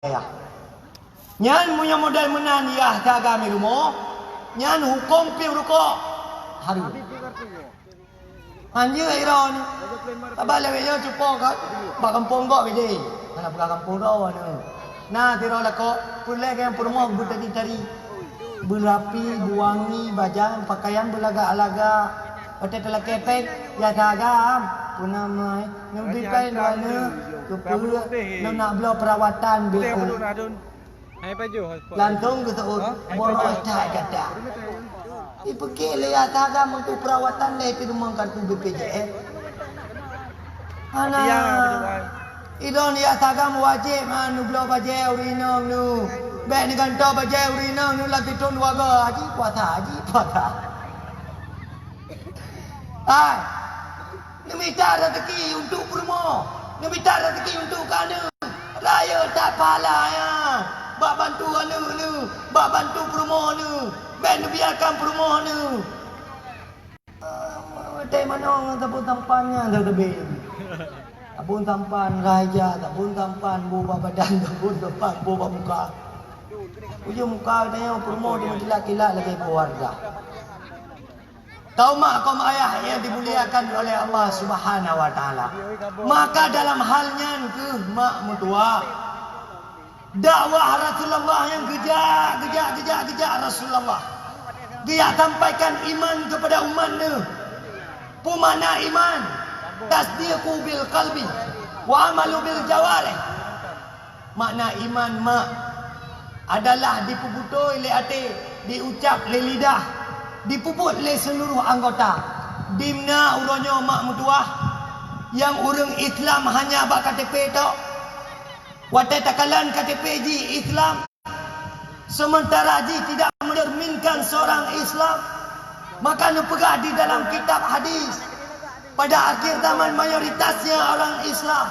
ya. Nyan punya modal menan ya tagami rumo. Nyan hukum pi ruko. Haru. Anjir iron. Tabale yo cupo ka. Ba kampung kok gede. Mana buka kampung ro anu. Nah tiro lako pule yang purmo buta ditari. Berapi, buangi, bajang, pakaian belaga-alaga. Ote telah kepek ya tagam. Punamai nabi pai dana kepulu nak bela perawatan BO. Hai baju. Lantung ke taut boros tak kata. Ipeke le ya tagam untuk perawatan le pi rumah kartu BPJS. Ana. Idon ya tagam wajib anu bela bajai urinong nu. Bek ni ganto bajai urinong nu lagi tun waga haji puasa. Hai. Minta rezeki untuk rumah. Minta rezeki untuk kana. Raya tak pala ya. Bak bantu anu nu, bak bantu rumah nu. Ben biarkan rumah nu. Teh mana tapun tampannya dah lebih. Tapun tampan raja, tapun tampan buba badan, tapun tampan buba muka. Ujung muka katanya rumah dia kilak-kilak lagi keluarga. Kau mak kaum ayah yang dimuliakan oleh Allah Subhanahu wa taala. Maka dalam halnya ke mak mutua dakwah Rasulullah yang gejak Rasulullah. Dia sampaikan iman kepada umatnya. Pemana iman? Tasdiqu bil qalbi wa amalu bil jawarih. Makna iman mak adalah dipubutoi le hati, diucap le lidah, dipuput le seluruh anggota. Dimna uronyo mak mutuah yang urang Islam hanya bak KTP tok. Watai takalan KTP ji Islam. Sementara ji tidak mencerminkan seorang Islam. Maka nepegah di dalam kitab hadis. Pada akhir zaman mayoritasnya orang Islam.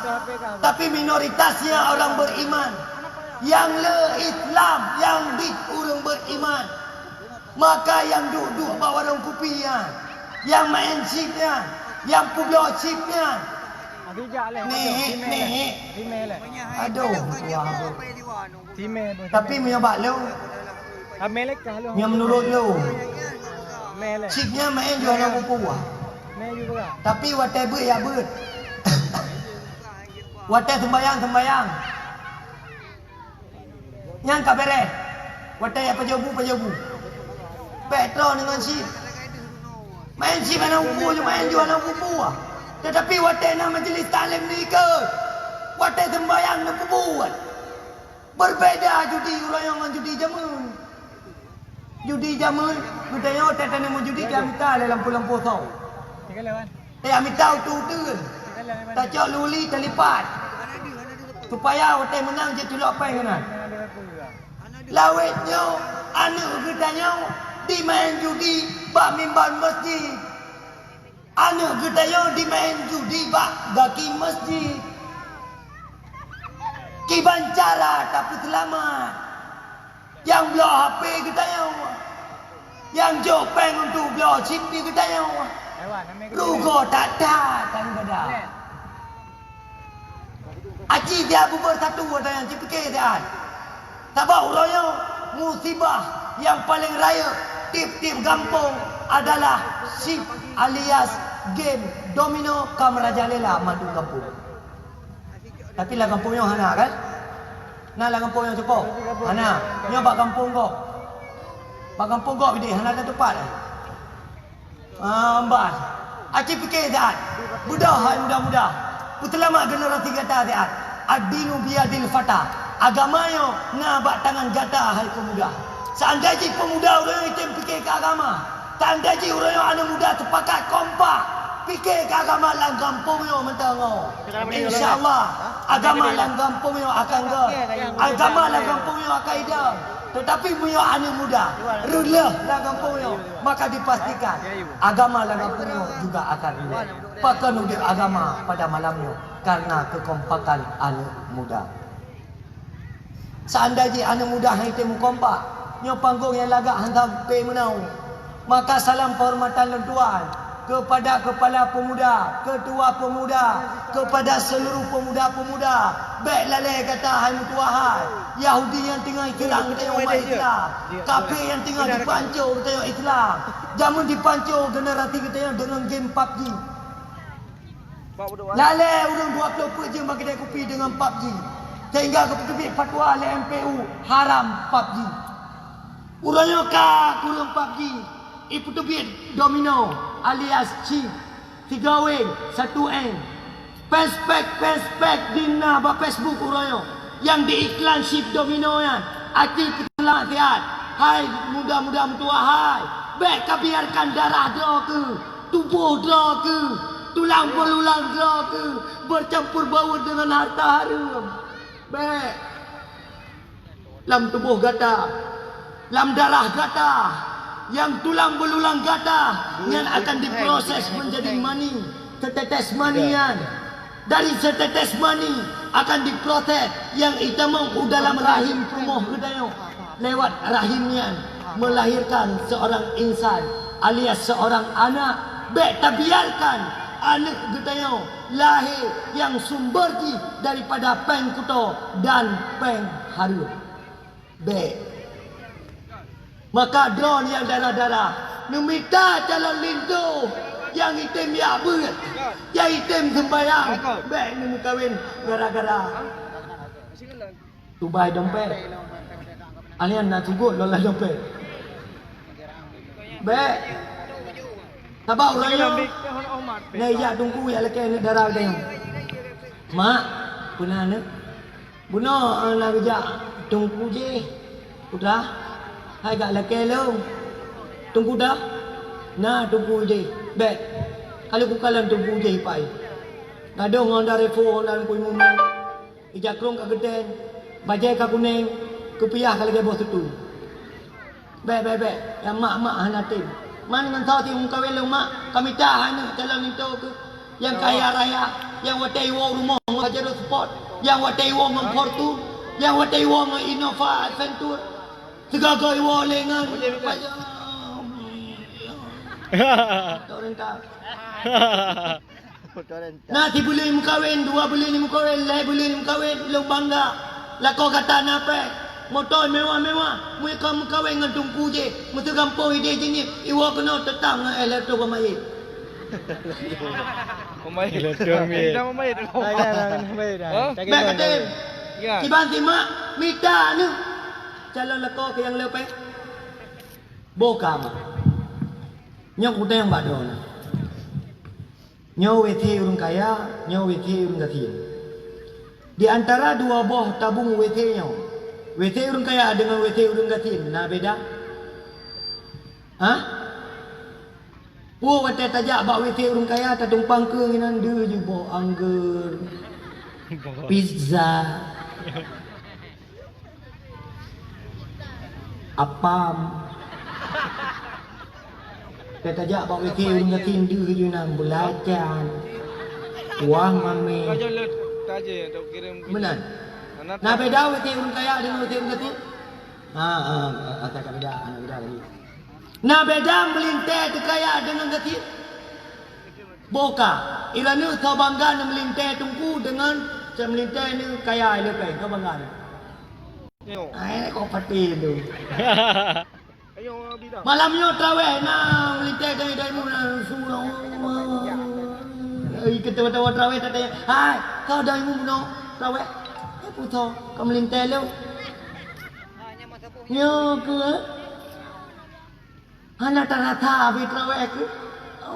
Tapi minoritasnya orang beriman. Yang le Islam, yang di urang beriman. Maka yang duduk bawa warung kopinya, yang main chipnya, yang pulau chipnya, nih, aduh, wah, tapi menyebab lo, yang menurut lo, chipnya main jual orang kupuah, tapi whatever ya ber, whatever sembayang, yang kabere, whatever pajabu. Petrol dengan chip. Main chip anak upu je main jual anak upu lah. Tetapi watai nak majlis taklim ni ke? Watai sembayang nak buat. Berbeza judi orang yang judi jamun. Judi jamun. Katanya watai tak nak judi dia minta dalam pulang posau. Dia minta tu. Tak cak luli terlipat. Supaya watai menang je tulak apa yang kena. Lawetnya anak katanya di main judi bak mimbar masjid. Anak kita yang di main judi bak gaki masjid. Kiban cara tapi selamat. Yang belah HP kita yang jopeng untuk belah chip kita yang rugo tak kan kada. Aji dia bubur satu ada yang cipike dia. Sabah urang musibah yang paling raya tip-tip kampung adalah SIP alias game domino kamerajalela madu kampung. Tapi lah kampungnya hana kan? Nah lah kampungnya cepo. Hana, nyo bak kampung kok. Bak kampung kok gede hana kan tepat. Ambas. Aci fikir saat. Mudah. Putelamak generasi kata saat. Ad-dinu biyadil fata. Agamanya na bak tangan gata hai pemuda. Seandainya pemuda orang yang fikir ke agama. Seandainya orang yang anak muda sepakat kompak. Fikir ke agama dalam kampungnya mentengok. InsyaAllah agama dalam kampungnya akan ke. Agama dalam kampungnya akan hidup. Tetapi punya anak muda. Rela dalam kampungnya. Maka dipastikan agama dalam kampungnya juga akan hidup. Pakan hidup agama pada malamnya. Karena kekompakan anak muda. Seandainya anak muda yang temu kompak. Nyo panggung yang lagak hantar pe menau. Maka salam penghormatan lentuan kepada kepala pemuda, ketua pemuda, kepada seluruh pemuda-pemuda. Baiklah le kata hai mutuahai, Yahudi yang tinggal Islam kita yang umat Islam, kafir yang tinggal dipancur kita yang Islam. Jangan dipancur generasi kita yang dengan game PUBG. Lale urang 20 je bagi dia kopi dengan PUBG. Sehingga keputusan fatwa oleh MPU haram PUBG. Urangnya ka kurang PUBG. Ipu tubit domino alias chip 3 wing 1 n. Pespek dina ba Facebook urangnya yang diiklan chip domino yan. Akil ketelah sihat. Hai muda-muda mutua hai. Baik kau biarkan darah draw ke, tubuh draw ke, tulang belulang draw ke, bercampur baur dengan harta haram. Baik. Lam tubuh gata, lam darah gata, yang tulang belulang gata yang akan diproses menjadi mani, setetes manian. Dari setetes mani akan diproses yang itamang dalam rahim pemoh gedayo lewat rahimnya melahirkan seorang insan alias seorang anak. Baik tak biarkan anak gedayo lahir yang sumberji daripada peng kuto dan peng haru. Baik. Maka drone yang darah-darah meminta calon lindu yang item ya berat, yang item sembayang. Baik ni kawin gara-gara tubai dompet. Alian nak cukup lola dompet. Baik. Sabar orang ni ya tunggu ya lekai ni darah dia. Mak, punah ni. Buno nak kerja tunggu je. Udah. Hai gak lekai lu. Tunggu dah. Nah tunggu je. Baik. Kalau bukalan tunggu je pai. Gadong on dari phone dan kui mumen. Ijak krong ka geden. Bajai ka kuning. Kepiah kalau ke bos tu. Baik. Yang mak hanatim. Mana dengan tahu tiung kawin lu mak. Kami tahan calon itu ke. Yang kaya raya. Yang watai wong rumah ngajar support. Yang watai wong memfortu. Yang watai wong Innova Adventure. Segagai wong lengan. Orang tak. Nanti boleh mukawin, 2 boleh ni mukawin, lai boleh ni mukawin, lu bangga. Lah kau kata apa? Motor mewah-mewah, mereka mukawin dengan tungku je. Mesti kampung ide je ni, iwa kena tetang elektro pemain. Pemain elektro ni. Dah pemain dah. Pemain dah. Baik kata. Ciban mak, minta ni. Calon leko ke yang lepe. Boka mak. Nyok udah yang badon. Nyaw weti urung kaya, nyaw weti urung gatin. Di antara dua boh tabung weti nyaw. Weti urung kaya dengan weti urung gatin, nah beda? Hah? Wo wate tajak bak weti urung kaya ta tumpang ke nginan de je boh angger. Pizza. Apam. Kata jak bawa weti urung gatin de je nang belajar. Wang mame. Kau jangan taje untuk kirim. Benar. Nah beda weti urung kaya dengan weti urung gatin? Tak beda, anak beda lagi. Nah beda melintai tu kaya dengan gatin? Boka. Irana kau bangga nak melintai tungku dengan saya melintai ni kaya lepai. Kau bangga ni. Ai kau pati tu. Ayo bidah. Malamnya traweh nak melintai dari mu surau. Kita tahu traweh tak tanya. Hai, kau dari mu no traweh. Puto, kau melintai lu. Nyo ke? Hana tarata abi traweh ke?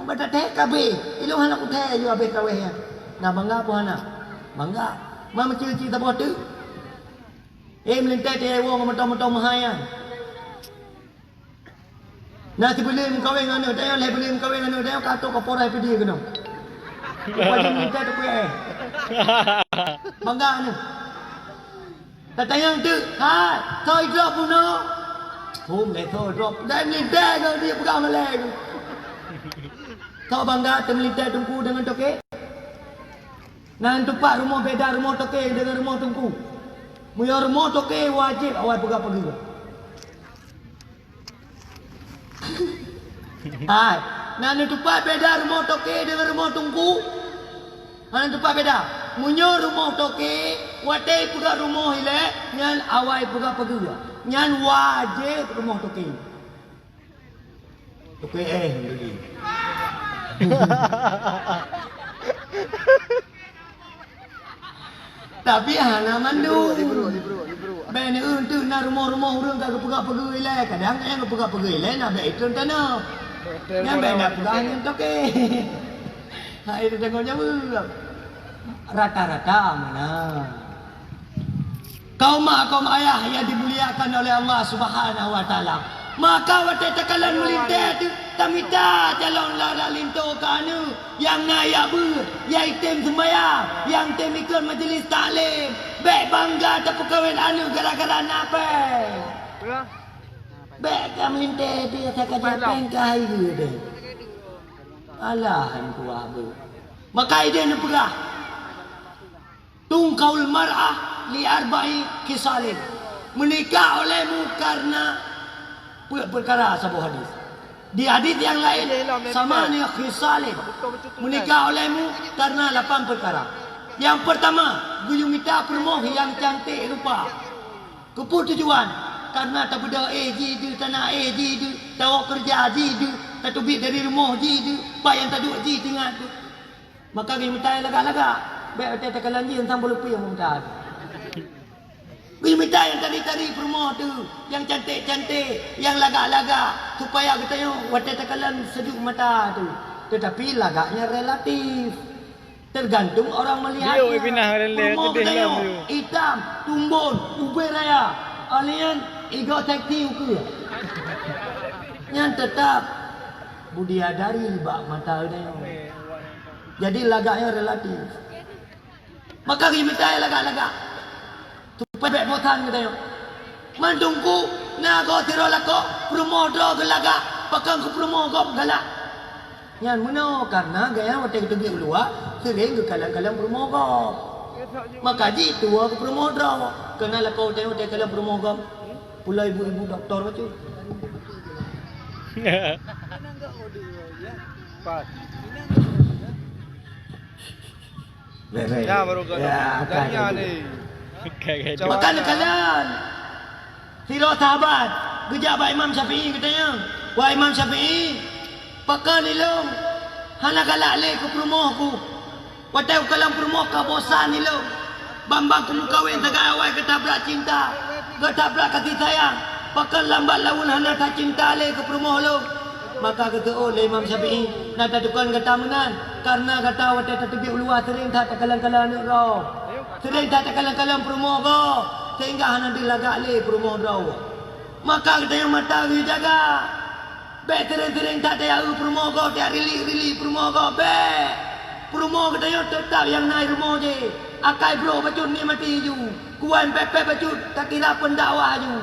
Bada teh kabe. Ilu hana ku teh ju abi traweh ya. Nah bangga apa hana? Bangga. Mama cici tak boleh tu. Melintai teh wong mentong-mentong mahaya. Nah boleh mengkawin dengan dia, dia boleh mengkawin dengan dia, kata kau porai pergi ke no. Kau jadi minta tu kuih. Bangga ni. Tanya tu, hai, toy drop pun no. Le toy drop. Dah minta kau dia pegang melek. Kau bangga termelintai tungku dengan toke. Nah tempat rumah beda rumah toke dengan rumah tungku. Muya rumah toke wajib awak pegang pergi. Hai, Nana tupai beda rumah toke dengan rumah tungku. Nana tupai beda. Munyo rumah toke, watai pura rumah ile, nyan awai pura pegua. Nyan wajib rumah toke. Toke beli. Tapi hana mandu. Ben untuk na rumah-rumah urang kagak pegak-pegui le. Kadang yang pegak-pegui le na be itu tanah. Yang ben nak pegak yang toke. Ha itu tengoknya rata-rata mana. Kaum ayah yang dimuliakan oleh Allah Subhanahu wa taala. Maka waktu tekalan melintas tu tamita calon lara linto kanu yang nayak ber, yang item sembahyang, yang item ikut majlis taklim. Bek bangga tak perkahwin anu gara-gara napa? Bek kam melintas dia tak kaji pengkai dia. Alah ku abu. Maka dia nak perah. Tungkaul mar'ah li arba'i kisalin. Menikah olehmu karena perkara sebuah hadis. Di hadis yang lain sama ni khisalin. Menikah olehmu karena 8 perkara. Yang pertama, guyung minta permoh yang cantik rupa. Keputujuan karena tak beda jidu tanah jidu, tahu kerja jidu, tak tubik dari rumah jidu, bayang tak duk jidu tengah tu. Maka guyung minta lagak-lagak. Baik tak tekalan ji tentang bulupi yang minta. Guyung minta yang tadi-tadi permoh tu, yang cantik-cantik, yang lagak-lagak supaya kita yang wadah tekalan sejuk mata tu. Tetapi lagaknya relatif. Tergantung orang melihatnya. Permoh kita yang hitam, tumbun, ubay raya. Alian ego tekti ukur. Yang tetap budiadari bak mata dia. Jadi lagaknya relatif. Maka kita minta lagak-lagak. Supaya botan kita yang mandungku nago tirolako promodro gelaga pakang ku promogo galak yan muno karena gaya waktu kita pergi luar sering ke kalang-kalang promogo maka ji tua ku promodro kena lako tengok tengok kalang promogo pula ibu-ibu doktor macam Pas. Ya baru kan ni. Makan kalian. Siro sahabat, gejak ba Imam Syafi'i katanya. Wah Imam Syafi'i, pakai nilong. Hana galak le ke rumahku. Watai kalam rumah ka bosan nilong. Bambang ku kawin tagai awai ketabrak cinta. Ketabrak kasih sayang. Pakai lambat laun hana tak cinta le ke rumah lo. Maka kata oleh Imam Syafi'i, nak tukar kata menan. Karena kata watai tetebi uluah sering tak kalang-kalang ni roh. Sering tak kalang-kalang promo ko sehingga hana dilagak le promo raw. Maka kita yang mata we jaga. Be sering tak ada promo ko dia rili promo ko be. Promo kita yang tetap yang naik rumah je. Akai bro bacun ni mati ju. Kuan pepe bacun tak kira pendakwah ju.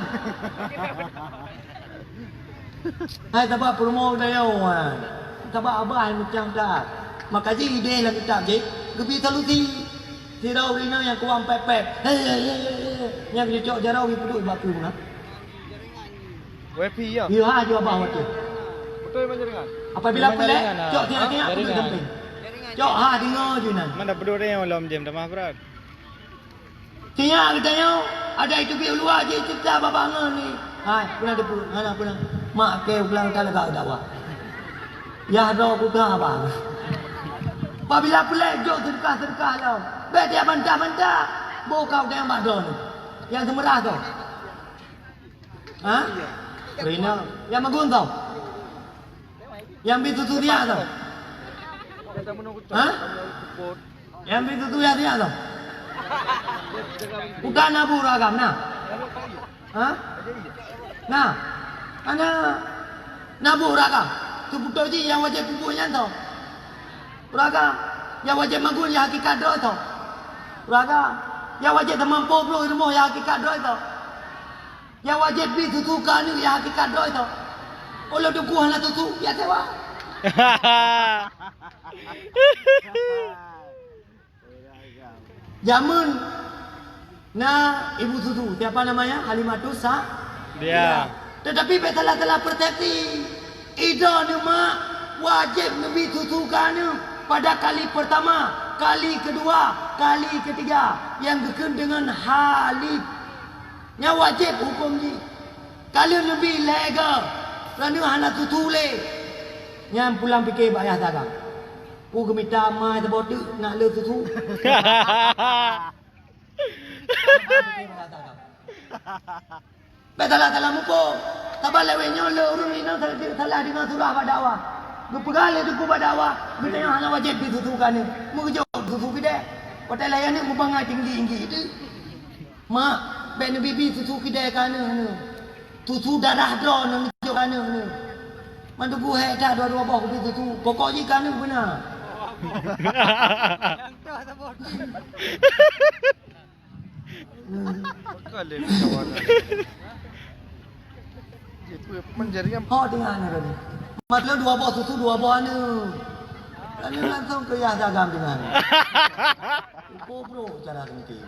Hai tabak promo dia wan. Tabak abah macam tak. Maka je ide lah kita je. Gebi solusi. Sirau rina yang kuam pepek. Yang cocok jarau wi peduk baku mana? WP ya. Ya ha jo abah waktu. Betul macam dengan. Apabila pelak, cok tiap-tiap peduk samping. Cok ha dengar je nan. Mana peduk dia yang lom jam dah berat. Tiap katanya ada itu bi luar je cerita babangan ni. Hai, pulang depu. Mana pulang. Mak ke pulang tak legak dakwah. Ya do ku dah abang. Apabila pelak jok sedekah-sedekah lah. Baik dia bantah-bantah. Bokau dia yang badon. Yang semerah tu. Ha? Rina. Yang magun tau. Yang bitu dia tau. Ha? Yang bitu dia tau. Bukan Abu Ragam nah. Ha? Nah. Ana Nabu Ragam. Tu betul je yang wajib kubuhnya tau. Ragam. Yang wajib magun yang hakikat doa tau. Raga, yang wajib teman poblo rumah yang hakikat doa itu. Yang wajib bi tutukan ni yang hakikat doa itu. Olah duku hana tutu ya sewa. Jamun na ibu tutu, siapa namanya? Halimatus Dia. Tetapi betul-betul persepsi. Ida ni mak wajib Nabi tutukan pada kali pertama, kali kedua, kali ketiga yang berkaitan dengan halif. Yang wajib hukum ni. Kalau Nabi lega, kerana hana tutule. Yang pulang fikir bayar takkan. Ku gemita mai terbodu nak le tutu. Betalah muko. Tabal lewenya le urun ini salah dengan surah badawa. Gupegale tu badawa, benda yang hana wajib ditutukan ni. Mu jo tutu kide. Hotel layan ni mu bangai tinggi-tinggi tu. Mak, ben bibi tutu kide kana ni. Tutu darah dro ni jo kana ni. Mandu ku hek dah dua-dua bawa bibi tutu. Pokoknya kana benar. Yang tu sebut. Kali ni kawan. Itu menjadi Oh dengan ni. Maklum dua bawa susu dua bawa ni. Kan langsung ke yang dagang dengan. Bro cara seperti.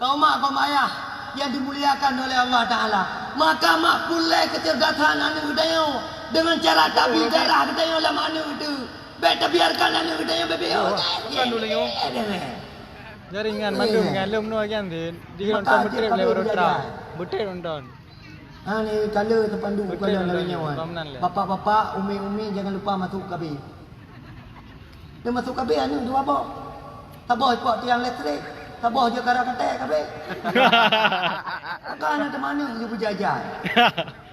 Kau mak ayah yang dimuliakan oleh Allah Taala. Maka mak pulai kecerdasan anu dayo dengan cara tabi darah dayo lah mana tu. Beta biarkan anu dayo bebeo. Kan dulu yo. Jaringan mandu ngalum no kan di nonton betul lewat trap. Betul nonton. Ha ni color terpandu color lalunya wan. Bapak-bapak, umi-umi jangan lupa masuk KB. Dia masuk KB anu dua bawa. Tabah ikut tiang listrik. Tabah je karang ketek KB. Kan ada mana je berjajan.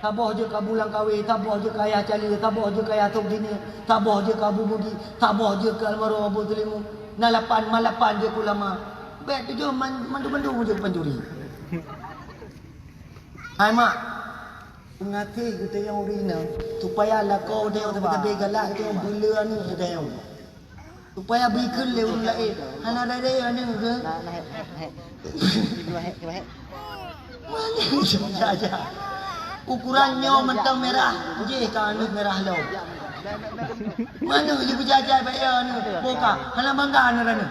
Tabah je ke bulan kahwin, tabah je ke ayah cali, tabah je ke ayah tok dini, tabah je ke Abu Budi, tabah je ke almarhum Abu Tulimu. Nalapan malapan je ulama. Baik tu je mandu-mandu je pencuri. Hai mak. Ngati kita yang urina supaya lah kau dia tapi galak dia bela ni dia. Supaya berikan leun lain. Hana ada ni ke? Saja. Ukurannya mentang merah. Je kan merah lo. Mana je berjajah bayar ni? Boka. Hana bangga ni rana.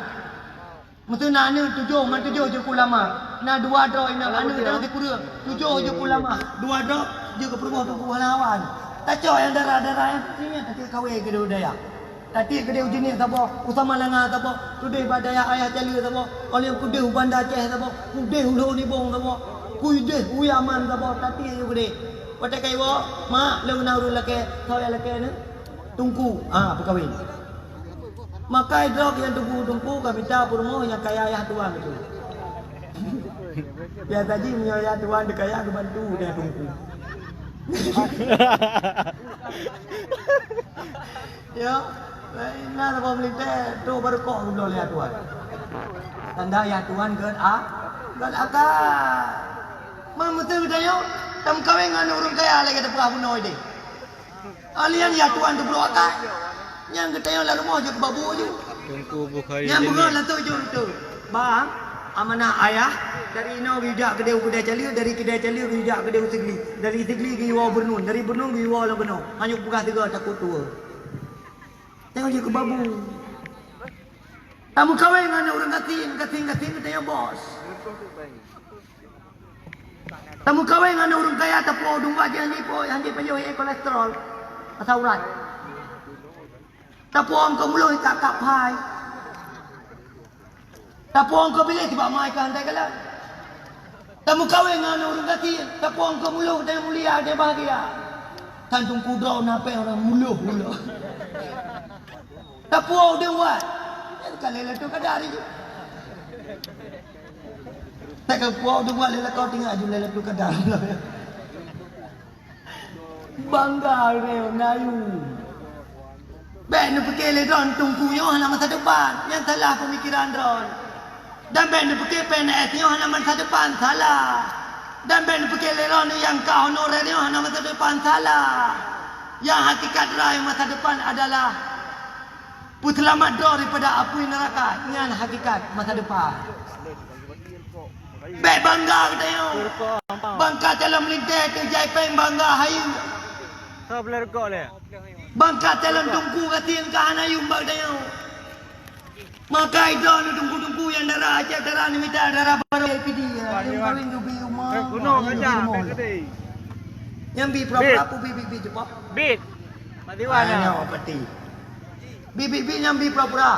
Mesti nana tujuh, man tujuh je ulama. Na dua dro ina anu dah kurang. Tujuh je ulama. Dua dro je ke perubahan tu lawan. Tak cok yang darah-darah yang sini tak kawin ke daya. Tadi kedai jenis apa? Utama langa apa? Tudai badaya ayah cali apa? Oleh kudai ubanda Aceh apa? Kudai hulu ni bong apa? Kudai uyaman apa? Tadi ayo kedai. Pada kaiwa, mak leng nauru lake, saya lake ni. Tungku, berkahwin. Maka idrok yang tungku kami tahu purmo yang kaya ayah tuan itu. Ya tadi punya ayah tuan dia kaya bantu dia tungku. Ya, nah apa militer tu baru kok dulu lihat tuan. Tanda ayah tuan kan kan akak. Mamutu dayo, tam kawin dengan orang kaya lagi ada perahu noi deh. Alian ya tuan tu bro akak. Yang kita yang lalu mau je ke babu je. Tungku bukai. Yang bunga lah tu je tu. Bang, amanah ayah dari no widak kedai cali, dari kedai cali widak kedai Sigli, dari Sigli ke Iwa Bernun, dari Bernun ke Iwa lah Bernun. Hanya buka tiga takut tua. Tengok je ke babu. Kamu kawin dengan orang kating kita yang bos. Kamu kawin dengan orang kaya tapi dumba je yang dia penyuh kolesterol atau urat. Tapong kau mulu kakak pai. Tapong kau pilih tiba mai kan tak kalah. Tamu kawin dengan orang kaki. Tapong kau mulu dia mulia dia bahagia. Tantung kudrau nape orang mulu. Tapong dia buat. Kalau letu kadari je. Tak kau dia buat lelah kau tinggal je letu kadari. Bangga dia nayu. Ben fikir le ron tungku yo hana masa depan yang salah pemikiran ron. Dan ben fikir PNS yo hana masa depan salah. Dan ben fikir le ron yang kau honorer yo hana masa depan salah. Yang hakikat rai masa depan adalah puselamat daripada api neraka. Yang hakikat masa depan. Ben bangga kita yo. Bangga dalam lintas tu jai peng bangga hayu. Kau boleh rekod le. Bangkat dalam tungku katin ke hanayum bagdayo. Maka idon tungku-tungku yang darah Aceh darah ni minta darah baru APD. Yang kawin tu bi rumah. Gunung aja. Yang bi berapa bibi cepat. Bit. Mati mana? Nyawa peti. Bibi nyambi pura-pura.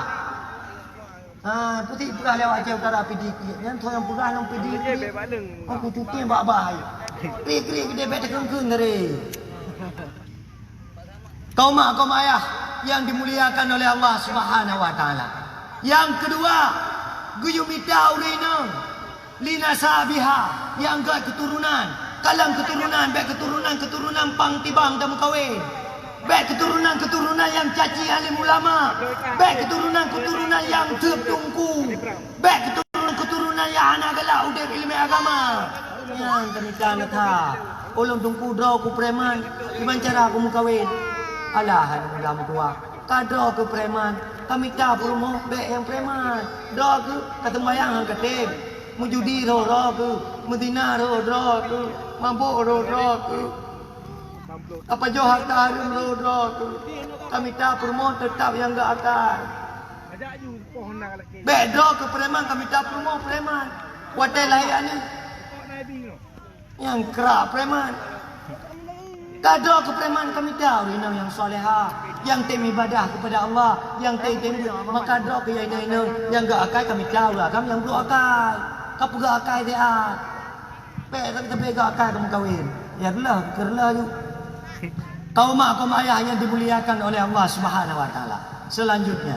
Putih pura lewat je utara pidi. Yang tu yang pura nang pidi. Aku tuti bak-bak. Krik-krik dia bet kengkeng dari. Kaum ayah yang dimuliakan oleh Allah Subhanahu wa taala. Yang kedua, guyumita urina lina sabiha yang ke keturunan. Kalang keturunan, baik keturunan pang tibang dan kawin. Baik keturunan yang caci alim ulama. Baik keturunan yang tertungku. Baik keturunan yang anak galak udip ilmu agama. Yang kami tanah ta. Ulung tungku draw ku preman. Gimana cara aku kawin? Alahan dalam tua. Kadro ke preman. Kami tak promo baik yang preman. Draw ke kata bayang hang ketip. Mujudi ro ke. Medina ro ke. Mabuk ro ke. Apa Johor Tarim Road kami tak promote tetap yang enggak akan. Bedro ke preman kami tak promote preman. Watai layak ni. Yang kerak preman. Kadro ke preman kami tahu ini yang solehah, yang tem ibadah kepada Allah, yang tem maka kadro ke yang enggak akan kami tahu lah. Kami yang belum akan. Kau pegak akan dia. Kita pegak akan kamu kahwin. Ya kerlah you. Kaum ayah yang dimuliakan oleh Allah Subhanahu wa taala. Selanjutnya,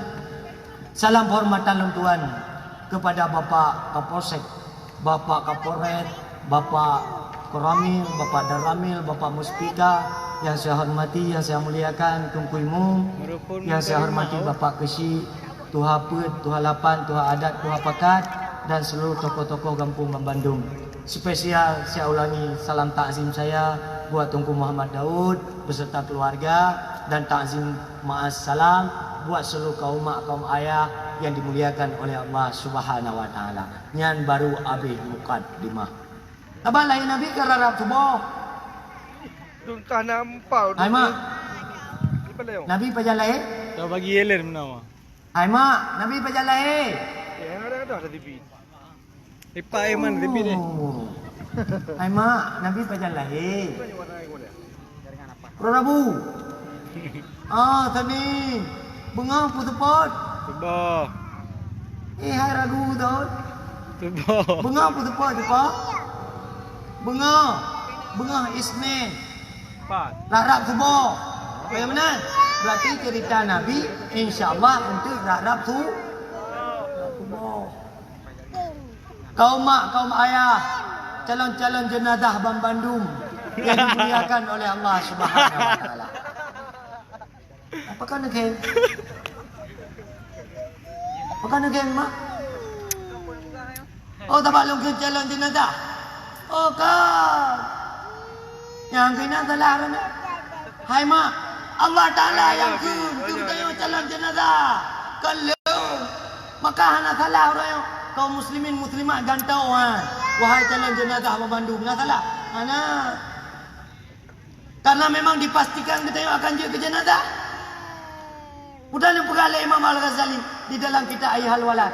salam hormatan Tuhan kepada Bapak Kapolsek, Bapak Kapolres, Bapak Koramil, Bapak Daramil, Bapak Muspika yang saya hormati, yang saya muliakan Tunku Imum, yang saya hormati Bapak Kesi, Tuha Put, Tuha Lapan, Tuha Adat, Tuha Pakat dan seluruh tokoh-tokoh kampung Bandung. Spesial saya ulangi salam takzim saya buat Tunku Muhammad Daud beserta keluarga dan takzim ma'as salam buat seluruh kaum ayah yang dimuliakan oleh Allah Subhanahu wa taala. Nyan baru abih mukaddimah. Abang lain Nabi ke rarap tubuh. Tuntah nampau. Hai mak. Nabi pajan lahir? Kau bagi yeler menawa. Hai mak, Nabi pajan lahir. Ya ada TV. Ipa Iman TV ni. Hai mak, Nabi pajan lahir. Rabu. Tadi. Bunga putupot. Tubuh. Hai ragu tu. Tubuh. Bunga putupot apa? Bunga Isnin. Rarap subuh. Bagaimana? Berarti cerita Nabi insya-Allah untuk rarap subuh. Kaum ayah, calon-calon jenazah Bandung yang dimuliakan oleh Allah Subhanahu wa taala. Apakah nak game? Apakah nak game mak? Oh, tak balung ke calon jenazah. Oh, kan. Yang kena salah rana. Hai mak, Allah Taala yang kun tayo calon jenazah. Kalau maka hana salah orang kaum muslimin muslimat gantau wahai calon jenazah Bandung, enggak salah. Hana karena memang dipastikan kita akan jadi ke jenazah. Udah diperkala Imam Al-Ghazali di dalam kitab Ayyuhal Walad.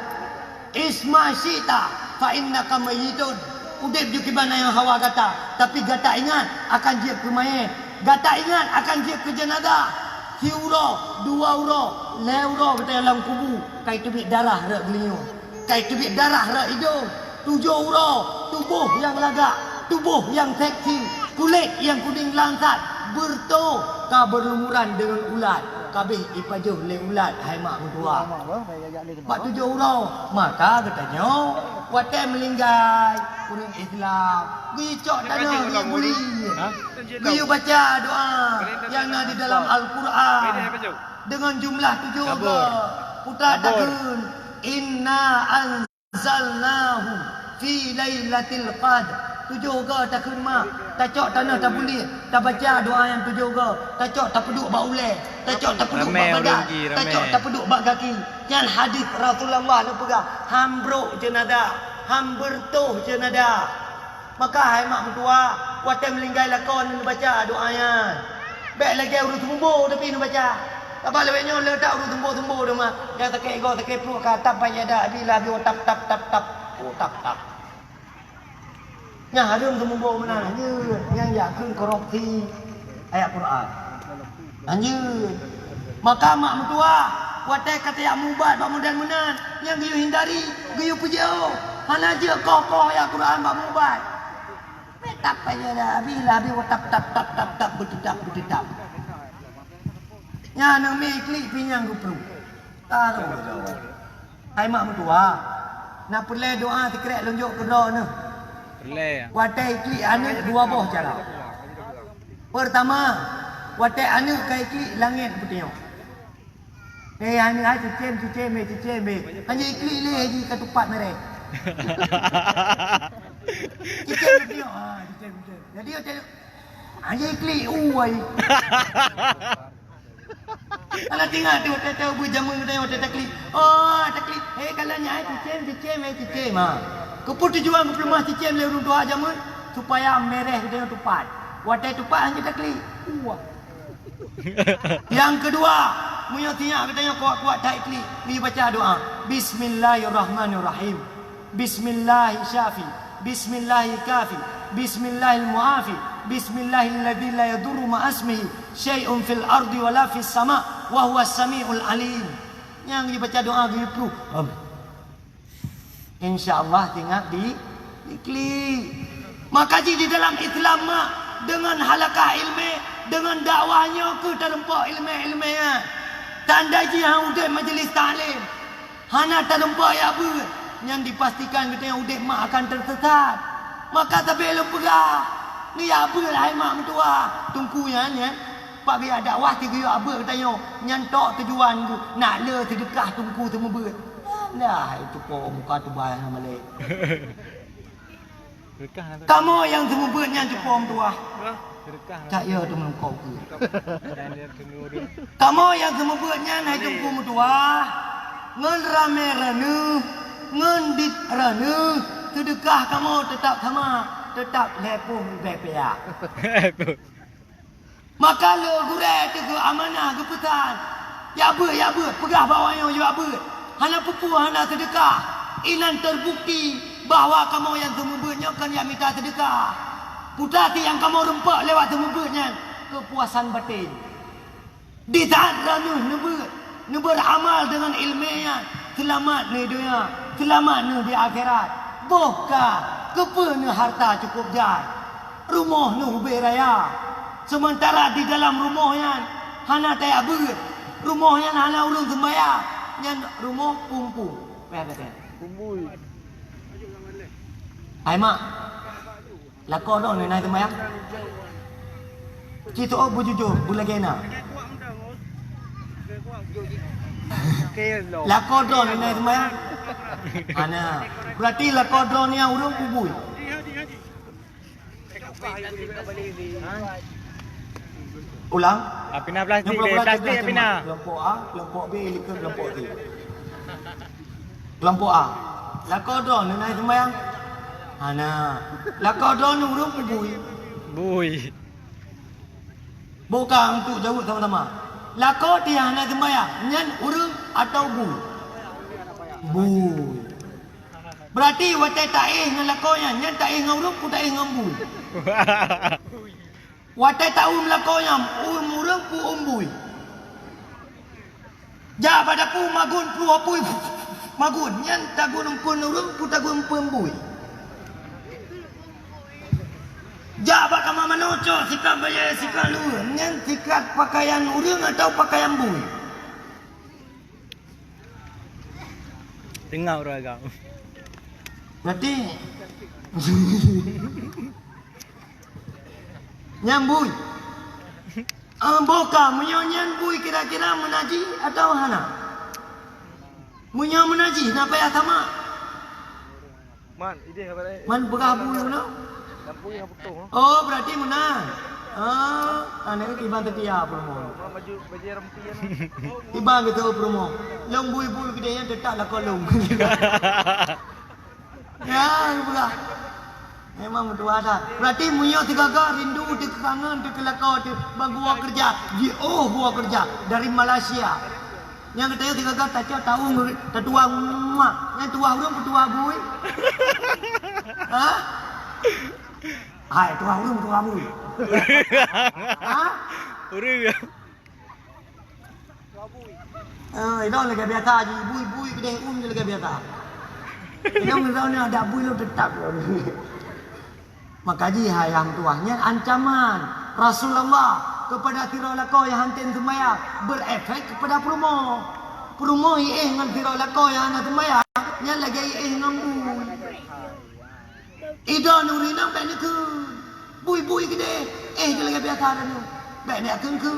Isma syita fa innaka mayyitun. Udip ju kibana yang hawa kata, tapi gata ingat akan jiap ke mayat. Gata ingat akan jiap ke jenazah. Euro, 2 euro, 5 euro kita dalam kubu. Kai tubik darah rak beliau. Kai tubik darah rak hidung. 7 euro, tubuh yang lagak, tubuh yang seksi, kulit yang kuning langsat, berto ka berlumuran dengan ulat. Kabeh ipajuh le ulat hai mak mentua. Pak 7 euro, maka katanya watai melinggai kurang Islam. Gicok tanah dia buli. Giyu baca doa yang ada di dalam Al-Quran dengan jumlah 7 ke. Putra takun inna anzalnahu fi lailatul qadr. 7 ke takun mak. Tacok tanah tak boleh. Tak baca doa yang 7 ke. Tacok tak peduk bak uleh. Tacok tak peduk bak badan. Tacok tak peduk bak kaki. Yang hadis Rasulullah nak pegang. Hambruk jenazah. Hambertuh jenazah. Maka hai mak mentua, watai melinggai lakon nak baca doanya. Baik lagi urut tumbuh tapi nak baca. Tak apa lebihnya letak urut tumbuh dah mak. Yang tak kek go tak kek perut ka tap payah dah bila bio tap. Oh tap. Yang harum tumbuh mana? Yang yakun korupsi ayat Quran. Lanjut. Maka mak mentua, watai kata yang mubat, bak mudan-mudan, yang giyu hindari, giyu pujau. Hana je kokoh ya Quran bak mubat. Petap aja dah, bila tap bertetap. Ya nang mi klik pinyang gupru. Tahu. Ai mak mentua. Nak perle doa tikrek lonjok ke doa ni. Perle ya. Watai klik anak dua boh cara. Pertama, watai anak kai klik langit putih. Anak cucem. Hanya klik le di ketupat merek. Cucem putih. Cucem. Jadi macam hanya klik uai. Kalau tinggal tu tahu berjamu kita tak klik. Oh, tak klik. Kalau nyai cucem. Keput tujuan kepulmah cucem le urung doa jamu supaya mereh kita tupat. Watai tupat hanya tak klik. Yang kedua, munyo tiak katanya kuat-kuat tak klik. Ni baca doa. Bismillahirrahmanirrahim. Bismillahirrahmanirrahim. Bismillahirrahmanirrahim. Bismillahirrahmanirrahim. Bismillahilladzi la yadurru ma asmihi syai'un fil ardi wala fis sama' wa huwas samiul alim. Yang dibaca doa gitu. Insyaallah tinggal di klik. Maka di dalam Islam dengan halakah ilmu, dengan dakwahnya ke terempak ilmu-ilmunya. Tanda ji hang udeh majlis taklim. Hana terempak ya apa? Yang dipastikan kita yang udeh mak akan tersesat. Maka tapi lu pegah. Ni apa lah mak mentua. Tungku yan ya. Pak biar dakwah tiga yo apa katanya. Nyantok tujuan tu nak le sedekah tungku temu ber. Nah itu kok muka tu bayang malik. Kamu yang temu ber yang cepom tua. Tak ya tu melengkau ke. Kamu yang temu ber yang hai tungku mentua. Ngen rame ranu, ngen dit ranu. Sedekah kamu tetap sama. Tetap lepung bepea. Maka le gure tu ke amanah ke pesan. Ya ber. Pegah bawahnya ya ber. Hana pupu hana sedekah. Inan terbukti bahawa kamu yang temubernya kan yang minta sedekah. Putati yang kamu rempak lewat temubernya kepuasan batin. Di saat ranu nu beramal dengan ilmunya, selamat ni dunia, selamat ni di akhirat. Bohkah kepenuh harta cukup jai. Rumah nu beraya. Sementara di dalam rumahnya hana tak ber. Rumahnya hana ulun sembahyang. Yang rumah pumpung. Apa kata? Pumbui. Ai mak. Lakon dong ni naik sembahyang. Citu oh bujujur bulagena. Lakon dong ni naik sembahyang. Ana. Berarti lakon dong ni urung pumbui. Ulang. Apina plastik deh, plastik apina. Kelompok A, kelompok B, ke kelompok C. Kelompok A. Lakodon ni naik sembahyang. Ana. Lakodon ni urung bui. Bukan untuk jauh sama-sama. Lakod dia naik sembahyang. Nyan urung atau bui. Berarti watai taih dengan lakonya. Nyan taih dengan urung, ku taih dengan bui. Watai tahu melakonya urung pu umbui. Ja pada pu magun pu apui magun nyan tagun pun urung pu tagun pu umbui. Ja ba kama manoco sikap baya sikap lu nyan sikap pakaian urung atau pakaian bui. Tengah orang agak. Berarti nyambui. Boka menyambui kira-kira menaji atau hana? Menaji napa ya sama? Man, ide apa dah? Man bergabu no? Lampu yang betul. Oh, berarti menang. Ane tiba tetia promo. Baju rempian. Tiba gitu promo. Long bui-bui gedenya detak lah kolong. Ya, pula. Memang betul ada. Berarti munyo tiga-tiga rindu di kangen di kelakau di bangua kerja. Di buah kerja dari Malaysia. Yang katanya tiga-tiga taca tahu tetua mak. Yang tua urung ketua bui. Hah? Hai tua urung tua bui. Hah? Urung. Itu lagi biasa je. Bui kedai je lagi biasa. Itu misalnya ada bui lo tetap. Maka ji hayam tuahnya ancaman Rasulullah kepada tirolako yang hantin semaya berefek kepada promo. Promo dengan tirolako yang hantin semaya yang lagi dengan bui. Itu nurina benar ke bui kedai. Dia lagi biasa dah ni. Benar ke.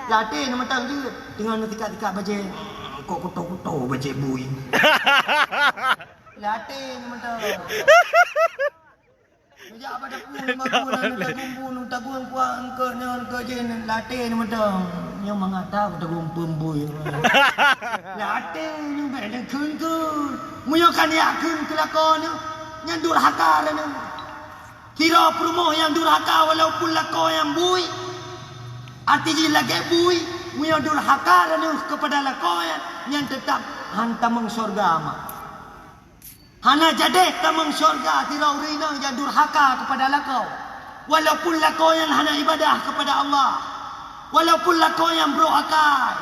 Latih nama tang je dengan tika-tika baca kok kuto-kuto baca bui. Latih nama tang. Sejak pada pun tagung puang ke je latih nama tang. Yang mengata tagung pembui. Latih ni benar ke. Muyo kan yakin kelakon yang durhaka ni. Kira promo yang durhaka walaupun lako yang bui. Artinya lagi bui, muya durhaka dan kepada lakoyan yang tetap hantamang surga ama. Hana jadi tamang surga tirau rina yang durhaka kepada lakau. Walaupun lakoyan hana ibadah kepada Allah. Walaupun lakoyan beroakai.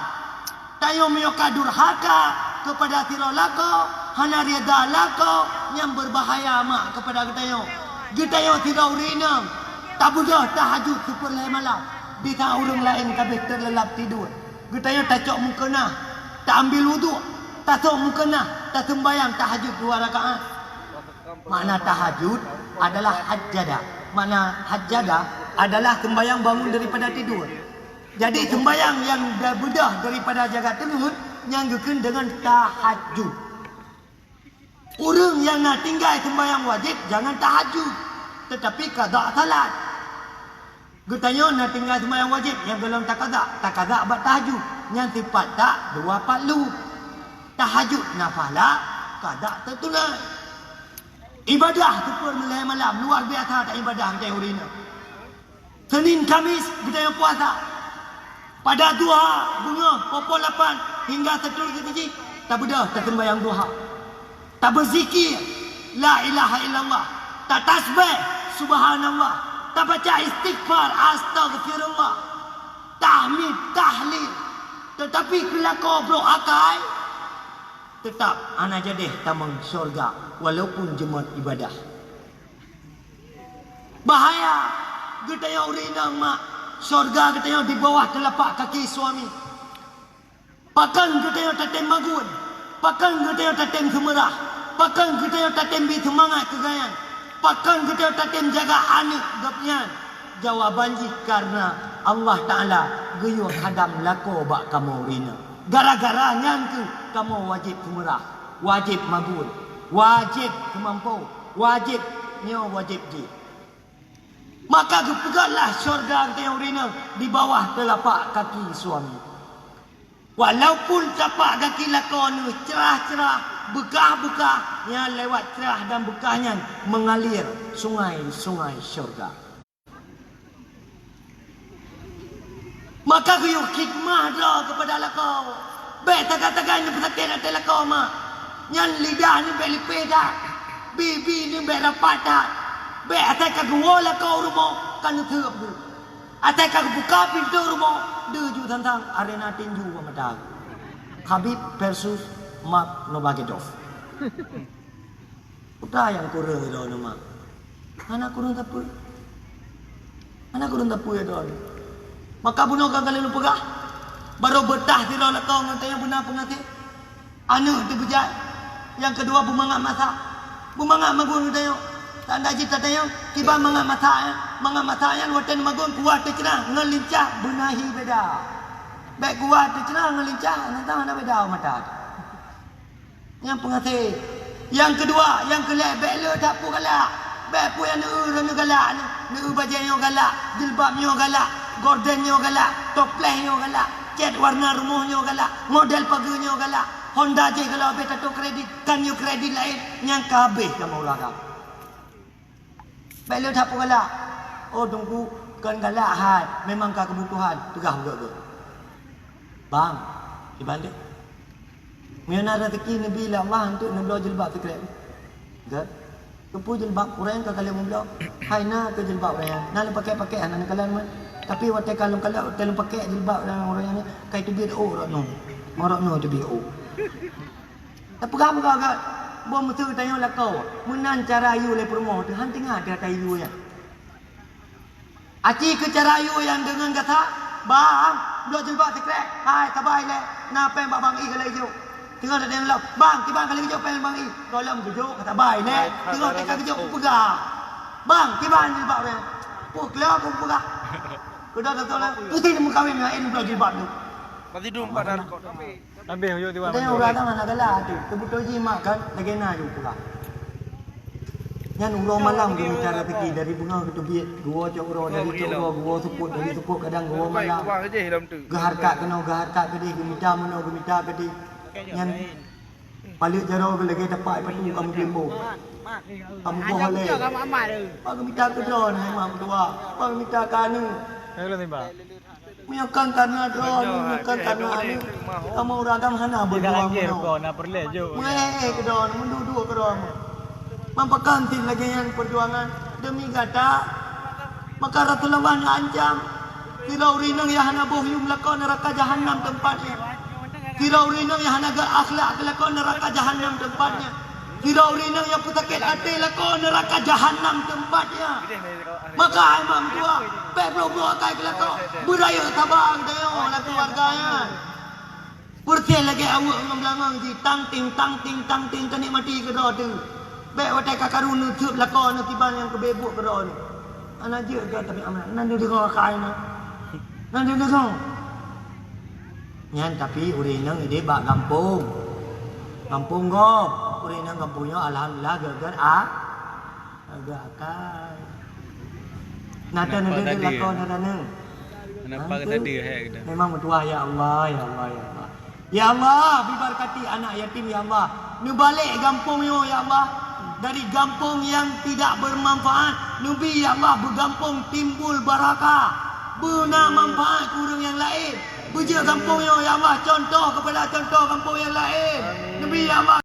Tayo muya durhaka kepada tirau lakau, hana riada lakau yang berbahaya ama kepada ketayo. Ketayo tirau rina tak budah tahajud seperlai malam. Bisa orang lain kabeh terlelap tidur. Getanya tak cok mukena, tak ambil wuduk, tak cok mukena, tak sembahyang tahajud 2 rakaat. Makna tahajud adalah hajjada. Makna hajjada adalah sembahyang bangun daripada tidur. Jadi sembahyang yang bedah daripada jaga tidur yang gekun dengan tahajud. Orang yang nak tinggal sembahyang wajib jangan tahajud, tetapi qada salat. Getanya nak tinggal sembahyang wajib yang belum tak kaza buat tahajud. Yang sifat tak 2 palu. Tahajud nafala, kaza tertunai. Ibadah tu pun malam luar biasa tak ibadah kita urina. Senin Kamis getanya puasa. Pada duha bunga pukul 8 hingga seterus keji tak bedah tak sembahyang duha. Tak berzikir la ilaha illallah, tak tasbih subhanallah. Tak baca istighfar, astagfirullah, tahmid, tahlil. Tetapi kelakau beroakai, tetap anak jadi tamang syurga walaupun jemaat ibadah. Bahaya getanya urinang mak syurga getanya di bawah telapak kaki suami. Pakan getanya tatem magun, pakan getanya tatem semerah, pakan getanya tatem bi semangat kegayan. Pakan kita takim jaga anak gapnya. Jawabannya karena Allah Ta'ala guyur hadam lako bak kamu rina. Gara-gara nyangku kamu wajib kumurah, wajib mabul, wajib kemampu, wajib nyo wajib di. Maka kepegaklah syurga kita rina di bawah telapak kaki suami. Walaupun tapak kaki lakon cerah-cerah, bekah-bekah yang lewat cerah dan bekahnya mengalir sungai-sungai syurga. Maka kuyuk khidmah dah kepada lakau. Baik tak-takan ni pesakit atas lakau mak. Yang lidah ni baik lipih tak. Bibi ni baik rapat tak. Baik atas kagua lakau rumah kan terap tu. Atas kagua buka pintu rumah. Deju tentang arena tinju pemadam. Khabib versus Mark Nurmagomedov. Udah yang kurang itu nama. Anak kurang tapu. Anak kurang tapu itu. Maka bunuh kali lu pegah. Baru betah di dalam kau ngatanya benar pengasih. Anak tu bejat. Yang kedua bumangat masak. Bumangat magun itu. Tanda cita tanya tiba mangat masak. Mangat masak yang watan magun kuat tercerah ngelincah benahi beda. Baik kuat tercerah ngelincah nanti mana beda mata. Yang pengasih. Yang kedua, yang kelak baik le tak pu galak. Baik pu yang nu galak ni. Nu baju yang galak, jilbab yang galak, gorden yang galak, toples yang galak, cat warna rumah yang galak, model pagar yang galak. Honda je kalau habis kartu kredit, kan you kredit lain yang habis kamu ulah kau. Baik le tak pu galak. Oh tunggu kan galak hat, memang kau kebutuhan, tegah juga. Bang, dibanding Miana rezeki ni bila Allah untuk nak belajar jilbab sekret. Kan? Tumpu jilbab kurang ke kalian mula. Hai na ke jilbab orang. Nak pakai anak kalian man. Tapi waktu kalau kalian pakai jilbab orang yang ni kai tu biar orang no. Orang no tu biar. Tapi kamu agak bom tu tanya lah kau. Menan cara ayu le promo tu han tengah dia kata ayu ya. Aci ke cara ayu yang dengan kata bang, belum jilbab sekrek. Hai tabai le. Napa yang bang i kalau hijau. Tengok ada yang lalu, bang, tiba kali hijau pengen bang i. Tolong hijau kata baik ne. Tengok tekan hijau aku pegang. Bang, tiba jilbab dia. Oh, kelihatan aku pegang. Sudah tahu lah. Tu tidak mau kawin dengan ini belum jilbab tu. Pasti dum pada kau. Habis hujung tiba. Tengok orang tak nak galah tu. Kebetul jimat kan, lagi nak juga pegang. Yang urang malam dia cara pergi dari bunga ke tubik. Gua cak urang dari cak urang, gua suput dari suput kadang gua malam. Tuang aja dalam tu. Geharkat kena geharkat ke dia, gemita mana gemita ke dia. Yang balik jaro ke lagi dapat patu kamu limbo. Kamu boleh. Pak gemita ke drone hai mam tua. Pak gemita kanu. Belum tiba. Miakan karena drone, miakan karena ni. Kamu orang kamu hana berjuang. Kau nak perle je. Ke drone, mendudu ke drone. Memperkantin lagi yang perjuangan demi kata maka Rasulullah ancam tirau rinang ya hana bohyum lakon neraka jahanam tempatnya tirau rinang ya hana akhlak lakon neraka jahanam tempatnya tirau rinang yang putakit hati lakon neraka jahanam tempatnya maka imam tua bebro kai kelakon budaya tabang dayo la keluarganya Purti lagi awak ngamlangang di tang ting kenikmati ke tu. Baik watai kakarun nutup lakon tiban yang kebebuk berdoa ni. Anak je ke tapi amat. Nanti dia kau kain na. Nanti dia kau. Nyan tapi urinang ide bak kampung. Kampung go. Urinang kampungnya alhamdulillah gegar agak akan. Nada lakon nada neng. Kenapa kita dia kita? Memang berdoa ya Allah, ya Allah, ya Allah. Ya Allah, bibarkati anak yatim ya Allah. Nu balik kampung yo ya Allah. Dari kampung yang tidak bermanfaat, nubi ya Allah bergampung timbul barakah. Bena manfaat kurang yang lain. Puja kampung yo ya Allah, contoh kepada contoh kampung yang lain. Nubi ya Allah